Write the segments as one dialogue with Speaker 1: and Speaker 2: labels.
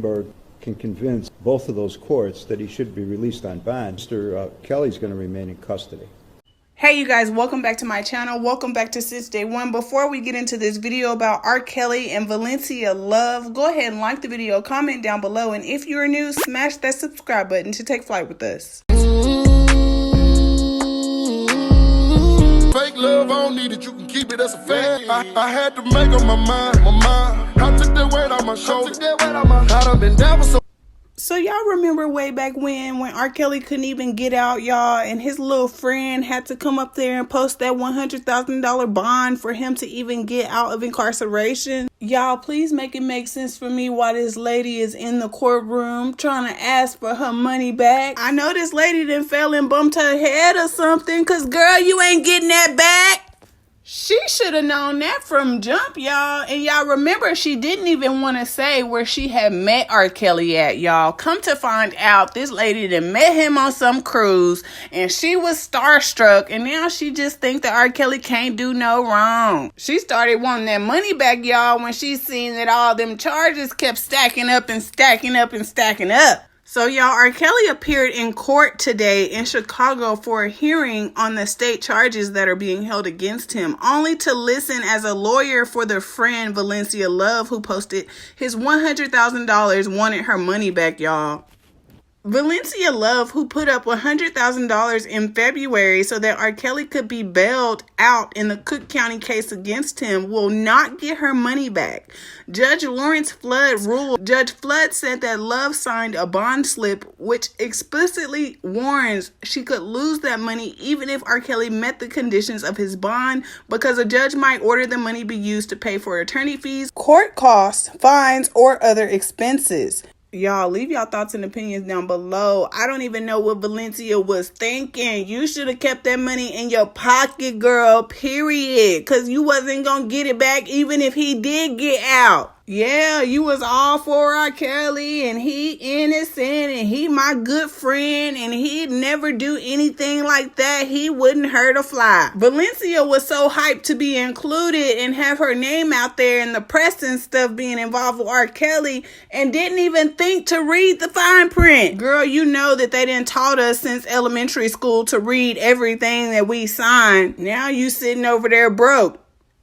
Speaker 1: Rosenberg can convince both of those courts that he should be released on bond, Mr. Kelly's going to remain in custody.
Speaker 2: Hey you guys, welcome back to my channel. Welcome back to Since Day One. Before we get into this video about RKelly and Valencia love, go ahead and like the video, comment down below, and if you're new, smash that subscribe button to take flight with us.
Speaker 3: Fake love, I don't need it, you can keep it, that's a fact. I had to make up my mind. I took that weight on my shoulder. I done been down for
Speaker 2: So y'all remember way back when RKelly couldn't even get out, y'all, and his little friend had to come up there and post that $100,000 bond for him to even get out of incarceration? Y'all, please make it make sense for me why this lady is in the courtroom trying to ask for her money back. I know this lady done fell and bumped her head or something, cause girl, you ain't getting that back. She should have known that from jump, y'all. And y'all remember, she didn't even want to say where she had met RKelly at, y'all. Come to find out, this lady done met him on some cruise, and she was starstruck, and now she just think that RKelly can't do no wrong. She started wanting that money back, y'all, when she seen that all them charges kept stacking up and stacking up and stacking up. So y'all, RKelly appeared in court today in Chicago for a hearing on the state charges that are being held against him, only to listen as a lawyer for the friend Valencia Love, who posted his $100,000 wanted her money back, y'all. Valencia Love, who put up $100,000 in February so that RKelly could be bailed out in the Cook County case against him, will not get her money back. Judge Lawrence Flood ruled. Judge Flood said that Love signed a bond slip which explicitly warns she could lose that money even if RKelly met the conditions of his bond, because a judge might order the money be used to pay for attorney fees, court costs, fines, or other expenses. Y'all, leave y'all thoughts and opinions down below. I don't even know what Valencia was thinking. You should have kept that money in your pocket, girl, period. Because you wasn't going to get it back even if he did get out. Yeah, you was all for RKelly, and he innocent, and he my good friend, and he'd never do anything like that. He wouldn't hurt a fly. Valencia was so hyped to be included and have her name out there in the press and stuff being involved with RKelly, and didn't even think to read the fine print. Girl, you know that they didn't taught us since elementary school to read everything that we signed. Now you sitting over there broke.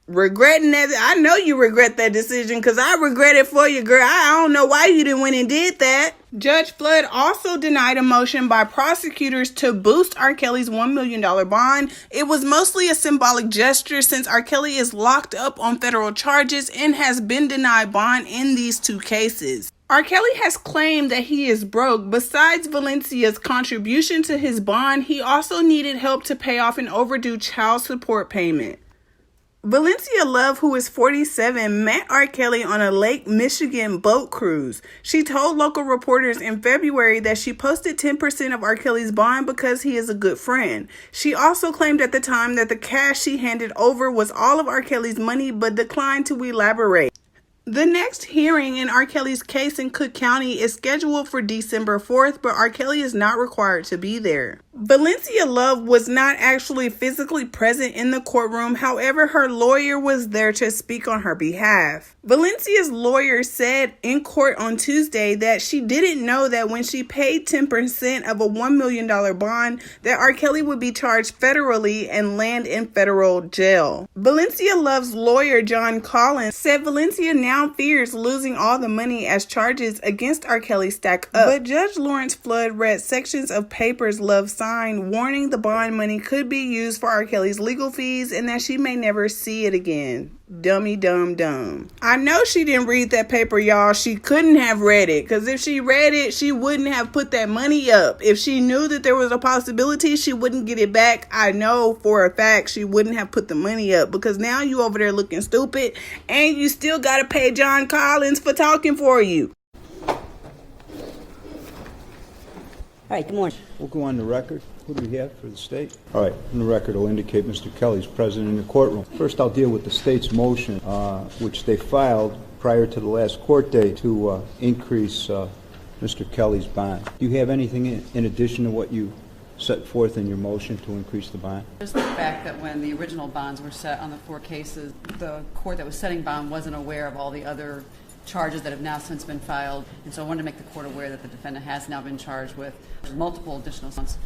Speaker 2: Regretting that. I know you regret that decision, because I regret it for you, girl. I don't know why you didn't went and did that. Judge Flood also denied a motion by prosecutors to boost RKelly's $1 million bond. It was mostly a symbolic gesture since RKelly is locked up on federal charges and has been denied bond in these two cases. RKelly has claimed that he is broke. Besides Valencia's contribution to his bond, he also needed help to pay off an overdue child support payment. Valencia Love, who is 47, met RKelly on a Lake Michigan boat cruise. She told local reporters in February that she posted 10% of RKelly's bond because he is a good friend. She also claimed at the time that the cash she handed over was all of RKelly's money, but declined to elaborate. The next hearing in RKelly's case in Cook County is scheduled for December 4th, but RKelly is not required to be there. Valencia Love was not actually physically present in the courtroom. However, her lawyer was there to speak on her behalf. Valencia's lawyer said in court on Tuesday that she didn't know that when she paid 10% of a $1 million bond, that RKelly would be charged federally and land in federal jail. Valencia Love's lawyer, John Collins, said Valencia now fears losing all the money as charges against RKelly stack up. But Judge Lawrence Flood read sections of papers Love signed warning the bond money could be used for RKelly's legal fees and that she may never see it again. Dummy dumb dumb. I know she didn't read that paper, y'all. She couldn't have read it, because if she read it, she wouldn't have put that money up. If she knew that there was a possibility she wouldn't get it back, I know for a fact she wouldn't have put the money up, because now you over there looking stupid and you still got to pay John Collins for talking for you.
Speaker 4: All right, good morning.
Speaker 1: We'll go on the record. Who do we have for the state? All right, and the record will indicate Mr. Kelly's present in the courtroom. First, I'll deal with the state's motion, which they filed prior to the last court date to increase Mr. Kelly's bond. Do you have anything in addition to what you set forth in your motion to increase the bond?
Speaker 5: Just the fact that when the original bonds were set on the 4 cases, the court that was setting bond wasn't aware of all the other charges that have now since been filed. And so I wanted to make the court aware that the defendant has now been charged with multiple additional counts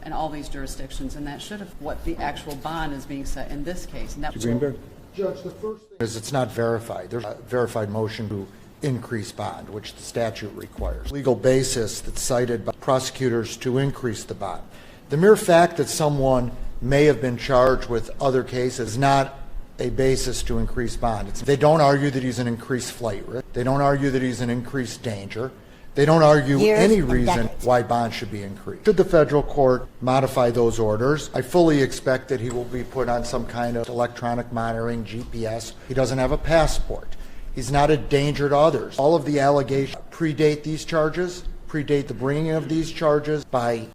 Speaker 5: in all these jurisdictions, and that should have what the actual bond is being set in this case. And that
Speaker 1: Mr. Greenberg?
Speaker 6: Judge, the first thing is it's not verified. There's a verified motion to increase bond, which the statute requires. Legal basis that's cited by prosecutors to increase the bond. The mere fact that someone may have been charged with other cases is not a basis to increase bond. They don't argue that he's an increased flight risk. They don't argue that he's an increased danger. They don't argue any reason why bond should be increased. Should the federal court modify those orders, I fully expect that he will be put on some kind of electronic monitoring, GPS. He doesn't have a passport. He's not a danger to others. All of the allegations predate these charges, predate the bringing of these charges by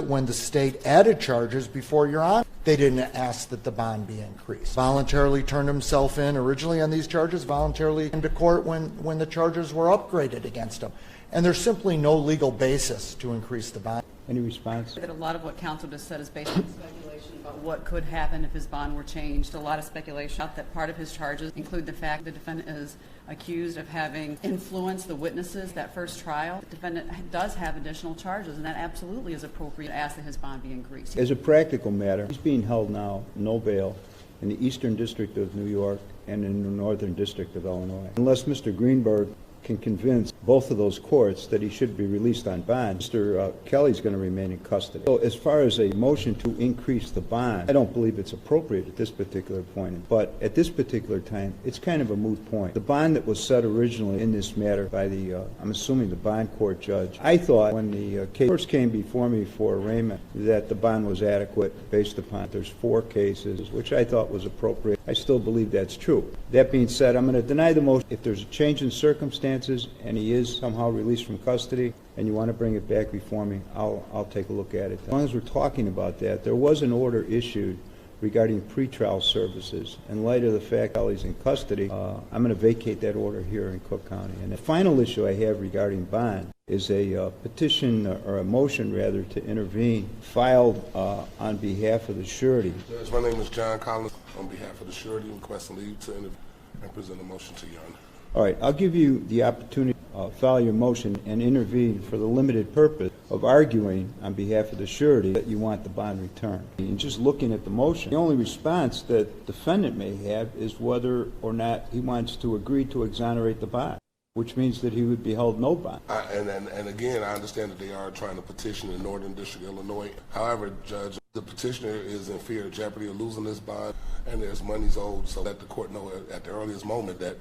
Speaker 6: when the state added charges before Your Honor. They didn't ask that the bond be increased. Voluntarily turned himself in originally on these charges, voluntarily into court when the charges were upgraded against him. And there's simply no legal basis to increase the bond.
Speaker 1: Any response?
Speaker 5: That a lot of what counsel just said is based on speculation about what could happen if his bond were changed. A lot of speculation that part of his charges include the fact the defendant is accused of having influenced the witnesses that first trial. The defendant does have additional charges, and that absolutely is appropriate to ask that his bond be increased.
Speaker 1: As a practical matter, he's being held now, no bail, in the Eastern District of New York and in the Northern District of Illinois. Unless Mr. Greenberg can convince both of those courts that he should be released on bond, Mr. Kelly's going to remain in custody. So as far as a motion to increase the bond, I don't believe it's appropriate at this particular point. But at this particular time, it's kind of a moot point. The bond that was set originally in this matter by the, I'm assuming the bond court judge, I thought when the case first came before me for arraignment that the bond was adequate based upon there's 4 cases, which I thought was appropriate. I still believe that's true. That being said, I'm going to deny the motion. If there's a change in circumstances and he is somehow released from custody and you want to bring it back before me, I'll take a look at it. As long as we're talking about that, there was an order issued regarding pretrial services. In light of the fact that he's in custody, I'm going to vacate that order here in Cook County. And the final issue I have regarding bond is a petition, or a motion rather, to intervene filed on behalf of the surety.
Speaker 3: Judge, my name is John Collins. On behalf of the surety, requesting leave to intervene and present a motion to Your Honor.
Speaker 1: All right, I'll give you the opportunity to file your motion and intervene for the limited purpose of arguing on behalf of the surety that you want the bond returned. And just looking at the motion, the only response that the defendant may have is whether or not he wants to agree to exonerate the bond, which means that he would be held no bond.
Speaker 3: And again, I understand that they are trying to petition the Northern District of Illinois. However, Judge, the petitioner is in fear of jeopardy of losing this bond, and there's monies owed, so let the court know at the earliest moment that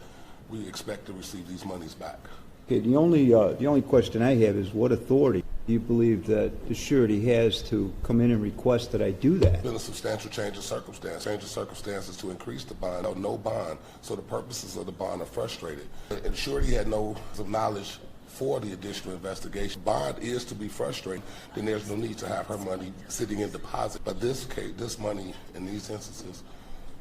Speaker 3: we expect to receive these monies back.
Speaker 1: Okay, the only question I have is what authority do you believe that the surety has to come in and request that I do that?
Speaker 3: There's been a substantial change of circumstance. Change of circumstances to increase the bond, no bond, so the purposes of the bond are frustrated. And the surety had no knowledge for the additional investigation. Bond is to be frustrated, then there's no need to have her money sitting in deposit. But this case, this money in these instances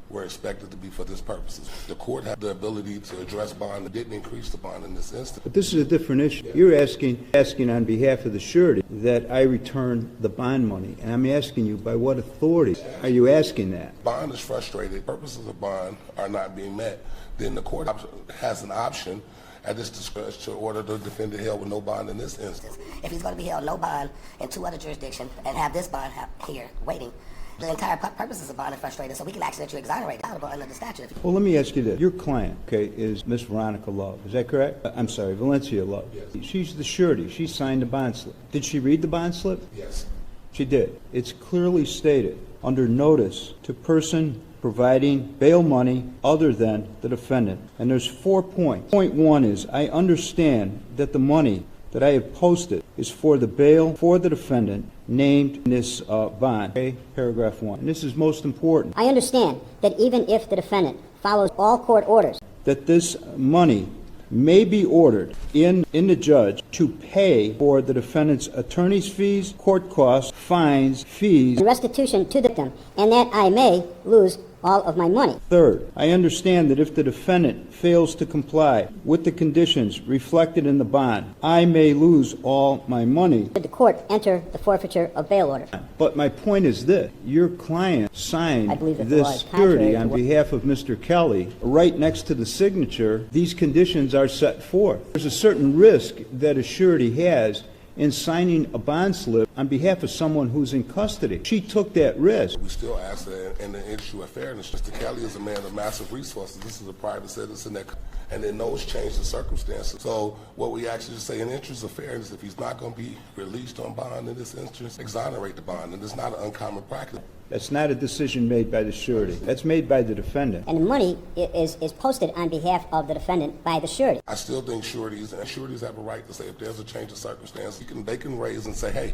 Speaker 3: were expected to be for this purposes. The court had the ability to address bond and didn't increase the bond in this instance.
Speaker 1: But this is a different issue. You're asking on behalf of the surety that I return the bond money, and I'm asking you by what authority are you asking that?
Speaker 3: Bond is frustrated. Purposes of bond are not being met. Then the court has an option at its discretion to order the defendant held with no bond in this instance.
Speaker 7: If he's going to be held no bond in 2 other jurisdictions and have this bond here waiting, the entire purposes of bond are frustrated, so we can actually let you exonerate under the statute.
Speaker 1: Well, let me ask you this. Your client, okay, is Miss Veronica Love. Is that correct? I'm sorry, Valencia Love.
Speaker 3: Yes.
Speaker 1: She's the surety. She signed the bond slip. Did she read the bond slip?
Speaker 3: Yes.
Speaker 1: She did. It's clearly stated under notice to person providing bail money other than the defendant. And there's 4 points. Point 1 is I understand that the money that I have posted is for the bail for the defendant named in this bond, okay? Paragraph 1. And this is most important.
Speaker 4: I understand that even if the defendant follows all court orders,
Speaker 1: that this money may be ordered in the judge to pay for the defendant's attorney's fees, court costs, fines, fees,
Speaker 4: and restitution to the victim, and that I may lose all of my money.
Speaker 1: Third, I understand that if the defendant fails to comply with the conditions reflected in the bond, I may lose all my money.
Speaker 4: Did the court enter the forfeiture of bail order?
Speaker 1: But my point is this, your client signed
Speaker 4: I believe that the law
Speaker 1: this
Speaker 4: is contrary
Speaker 1: security
Speaker 4: to
Speaker 1: on
Speaker 4: what-
Speaker 1: behalf of Mr. Kelly. Right next to the signature, these conditions are set forth. There's a certain risk that a surety has in signing a bond slip on behalf of someone who's in custody. She took that risk.
Speaker 3: We still ask that in the issue of fairness. Mr. Kelly is a man of massive resources. This is a private citizen and then those change the circumstances. So what we actually say in interest of fairness, if he's not going to be released on bond in this instance, exonerate the bond. And it's not an uncommon practice.
Speaker 1: That's not a decision made by the surety. That's made by the defendant.
Speaker 4: And the money is posted on behalf of the defendant by the surety.
Speaker 3: I still think sureties have a right to say if there's a change of circumstance, they can raise and say, hey,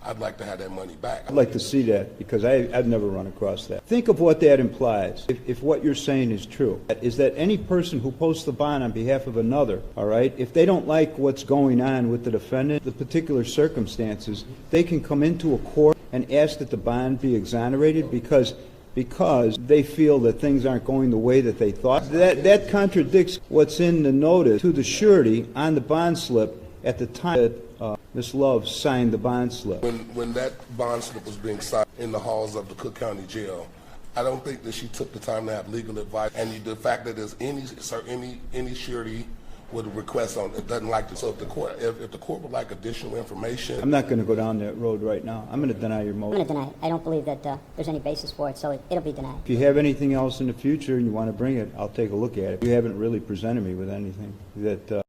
Speaker 3: I'd like to have that money back.
Speaker 1: I'd like to see that because I've never run across that. Think of what that implies, if what you're saying is true, is that any person who posts the bond on behalf of another, all right, if they don't like what's going on with the defendant, the particular circumstances, they can come into a court and ask that the bond be exonerated because they feel that things aren't going the way that they thought. That contradicts what's in the notice to the surety on the bond slip at the time that Ms. Love signed the bond slip.
Speaker 3: When that bond slip was being signed in the halls of the Cook County Jail, I don't think that she took the time to have legal advice. And the fact that there's any surety would request on it doesn't like this. So if the court would like additional information,
Speaker 1: I'm not going to go down that road right now. I'm going to deny your motion.
Speaker 4: I'm going to deny it. I don't believe that there's any basis for it, so it'll be denied.
Speaker 1: If you have anything else in the future and you want to bring it, I'll take a look at it. You haven't really presented me with anything that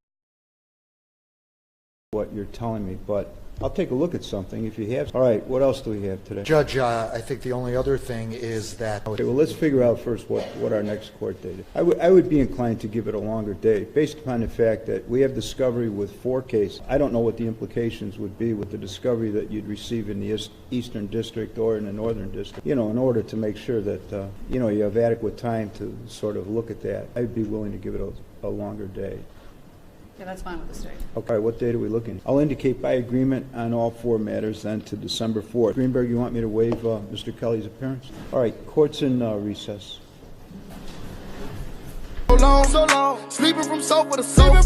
Speaker 1: what you're telling me, but I'll take a look at something if you have. All right, what else do we have today?
Speaker 6: Judge, I think the only other thing is that...
Speaker 1: Okay, well, let's figure out first what our next court date is. I would be inclined to give it a longer date, based upon the fact that we have discovery with 4 cases. I don't know what the implications would be with the discovery that you'd receive in the Eastern District or in the Northern District, in order to make sure that, you have adequate time to sort of look at that. I'd be willing to give it a longer date.
Speaker 5: Yeah, that's fine with the state.
Speaker 1: Okay, what date are we looking at? I'll indicate by agreement on all 4 matters then to December 4th. Greenberg, you want me to waive Mr. Kelly's appearance? All right, court's in recess.
Speaker 8: So long, sleeping from sofa to sofa.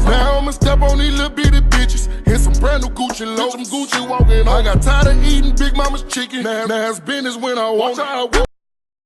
Speaker 8: Now I'ma step on these little bitty bitches in some brand new Gucci low. Some Gucci walking on. I got tired of eating Big Mama's chicken. Now it's business when I walk.